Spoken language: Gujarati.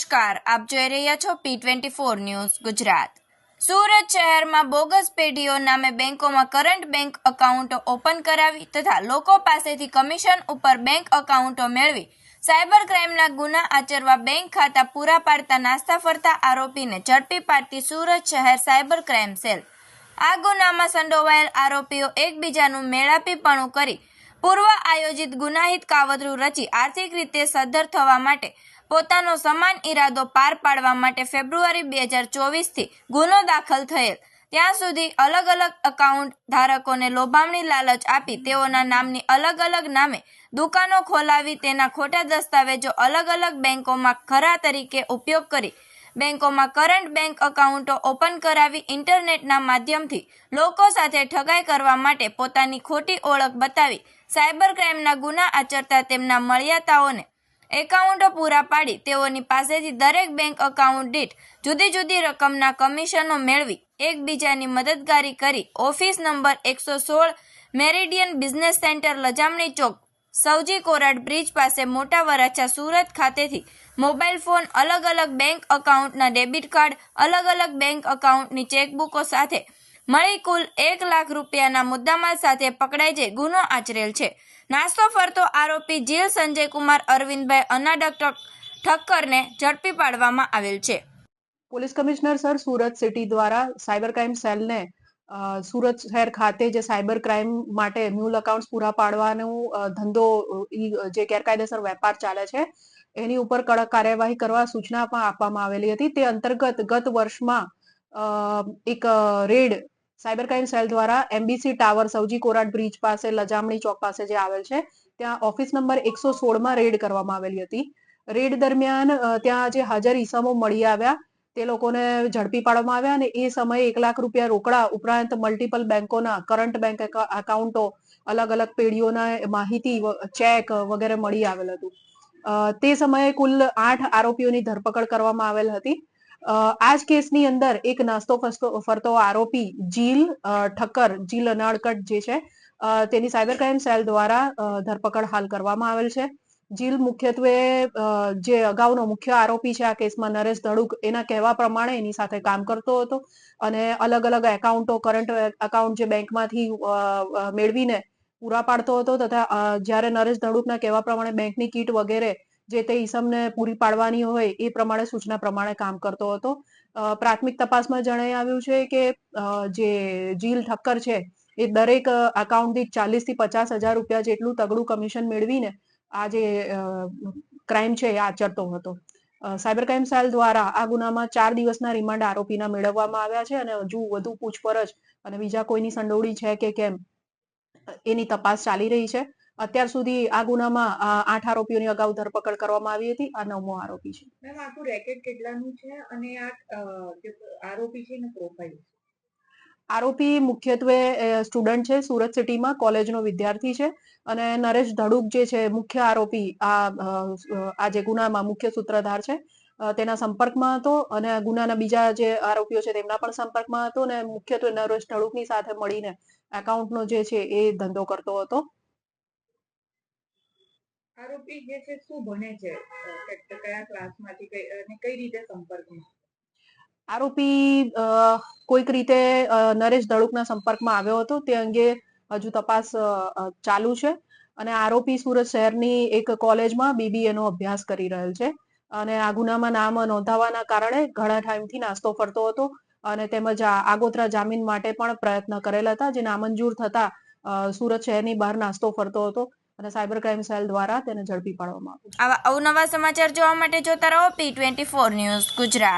નમસ્કાર, આપ જોઈ રહ્યા છો P24 ન્યૂઝ ગુજરાત। સુરત શહેરમાં બોગસ પેઢીઓ નામે બેંકોમાં કરંટ બેંક એકાઉન્ટો ઓપન કરાવી તથા લોકો પાસેથી કમિશન ઉપર બેંક એકાઉન્ટો મેળવી સાયબર ક્રાઇમના ગુના આચરવા બેંક ખાતા પૂરા પાડતા નાસ્તા ફરતા આરોપીને ઝડપી પાડતી સુરત શહેર સાયબર ક્રાઇમ સેલ। આ ગુનામાં સંડોવાયેલ આરોપીઓ એકબીજાનું મેળાપીપણું કરી પૂર્વ આયોજિત ગુનાહિત કાવતરું રચી આર્થિક રીતે સદ્ધર થવા માટે પોતાનો સમાન ઈરાદો પાર પાડવા માટે ફેબ્રુઆરી 2024થી ગુનો દાખલ થયેલ ત્યાં સુધી અલગ અલગ એકાઉન્ટ ધારકોને લોભામણી લાલચ આપી તેઓના નામની અલગ અલગ નામે દુકાનો ખોલાવી તેના ખોટા દસ્તાવેજો અલગ અલગ બેંકોમાં ખરા તરીકે ઉપયોગ કરી બેંકોમાં કરંટ બેંક એકાઉન્ટો ઓપન કરાવી ઇન્ટરનેટના માધ્યમથી લોકો સાથે ઠગાઈ કરવા માટે પોતાની ખોટી ઓળખ બતાવી સાયબર ક્રાઇમના ગુના આચરતા તેમના મળિયાતાઓને એકાઉન્ટો પૂરા પાડી તેઓની પાસેથી દરેક બેંક એકાઉન્ટ દીઠ જુદી જુદી રકમના કમિશનો મેળવી એકબીજાની મદદગારી કરી office number 116 Meridian business centre Lajamani Chowk સૌજી કોરાડ બ્રિજ પાસે મોટા વરાછા સુરત ખાતેથી મોબાઈલ ફોન અલગ અલગ બેંક એકાઉન્ટના ડેબિટ કાર્ડ અલગ અલગ બેંક એકાઉન્ટની ચેકબુકો સાથે મળી કુલ 1 લાખ રૂપિયાના મુદ્દામાલ સાથે પકડાઈ જઈ ગુનો આચરેલ છે। નાસ્તો ફરતો આરોપી જીલ સંજયકુમાર અરવિંદભાઈ અનાડક ઠક્કરને ઝડપી પાડવામાં આવેલ છે। Police commissioner sir Surat city દ્વારા સાયબર ક્રાઇમ સેલને સુરત શહેર ખાતે જે સાયબર ક્રાઇમ માટે મ્યુલ એકાઉન્ટ્સ પૂરા પાડવાનો ધંધો જે ગેરકાયદેસર વેપાર ચાલે છે એની ઉપર કડક કાર્યવાહી કરવા સૂચના પણ આપવામાં આવેલી હતી। તે અંતર્ગત ગત વર્ષમાં એક રેડ સાયબર ક્રાઇમ સેલ દ્વારા એમબીસી ટાવર સૌજી કોરાડ બ્રિજ પાસે લજામણી ચોક પાસે જે આવેલ છે ત્યાં ઓફિસ નંબર 116 રેડ કરવામાં આવેલી હતી। રેડ દરમિયાન ત્યાં જે હાજર ઈસમો મળી આવ્યા તે લોકોને ઝડપી પાડવામાં આવ્યા અને એ સમયે 1 લાખ રૂપિયા રોકડા ઉપરાંત મલ્ટિપલ બેંકોના કરંટ બેંક એકાઉન્ટો અલગ અલગ પેઢીઓના માહિતી ચેક વગેરે મળી આવેલ હતું। તે સમયે કુલ 8 આરોપીઓની ધરપકડ કરવામાં આવેલ હતી। આ જ કેસની અંદર એક નાસ્તો ફરતો આરોપી જીલ ઠક્કર જીલ અનાડકટ જે છે તેની સાયબર ક્રાઇમ સેલ દ્વારા ધરપકડ હાલ કરવામાં આવેલ છે। જીલ મુખ્યત્વે જે અગાઉનો મુખ્ય આરોપી છે આ કેસમાં નરેશ ધડુક એના કહેવા પ્રમાણે એની સાથે કામ કરતો હતો અને અલગ અલગ એકાઉન્ટો કરંટ એકાઉન્ટ જે બેંકમાંથી મેળવીને પૂરા પાડતો હતો તથા જ્યારે નરેશ ધડુકના કહેવા પ્રમાણે બેંકની કીટ વગેરે જે તે ઈસમને પૂરી પાડવાની હોય એ પ્રમાણે સૂચના પ્રમાણે કામ કરતો હતો। પ્રાથમિક તપાસમાં જણાઈ આવ્યું છે કે જે જીલ ઠક્કર છે એ દરેક એકાઉન્ટ દીઠ 40 થી 50 હજાર રૂપિયા જેટલું તગડું કમિશન મેળવીને આ જે ક્રાઇમ છે એ આચરતો હતો। સાયબર ક્રાઇમ સેલ દ્વારા આ ગુનામાં 4 દિવસના રિમાન્ડ આરોપીના મેળવવામાં આવ્યા છે અને હજુ વધુ પૂછપરછ અને બીજા કોઈની સંડોવણી છે કે કેમ એની તપાસ ચાલી રહી છે। અત્યાર સુધી આ ગુનામાં 8 આરોપીઓની અગાઉ ધરપકડ કરવામાં આવી હતી। આ 9મો આરોપી છે। મેમ આખું રેકેટ કેટલાનું છે અને આ જે આરોપી છે એનો પ્રોફાઇલ આરોપી મુખ્યત્વે સ્ટુડન્ટ છે સુરત સિટીમાં કોલેજનો વિદ્યાર્થી છે અને નરેશ ધડુક જે છે મુખ્ય આરોપી આ જે ગુનામાં મુખ્ય સૂત્રધાર છે તેના સંપર્કમાં હતો અને ગુનાના બીજા જે આરોપીઓ છે તેમના પણ સંપર્કમાં હતો અને મુખ્યત્વે નરેશ ધડુકની સાથે મળીને એકાઉન્ટનો જે છે એ ધંધો કરતો હતો। આરોપી જે છે શું ભણે છે કયા ક્લાસમાંથી અને કઈ રીતે સંપર્કમાં આરોપી કોઈક રીતે નરેશ ધડુકના સંપર્કમાં આવ્યો હતો તે અંગે હજુ તપાસ ચાલુ છે અને આરોપી સુરત શહેરની એક કોલેજમાં બીબીએ નો અભ્યાસ કરી રહેલ છે અને આ ગુનામાં નામ નોંધાવાના કારણે ઘણા ટાઈમથી નાસ્તો ફરતો હતો અને તેમજ આગોતરા જામીન માટે પણ પ્રયત્ન કરેલા હતા જે નામંજૂર થતા સુરત શહેરની બહાર નાસ્તો ફરતો હતો અને સાયબર ક્રાઇમ સેલ દ્વારા તેને ઝડપી પાડવામાં આવ્યો। આવા અવનવા સમાચાર જોવા માટે જોતા રહો P24 ન્યૂઝ ગુજરાત।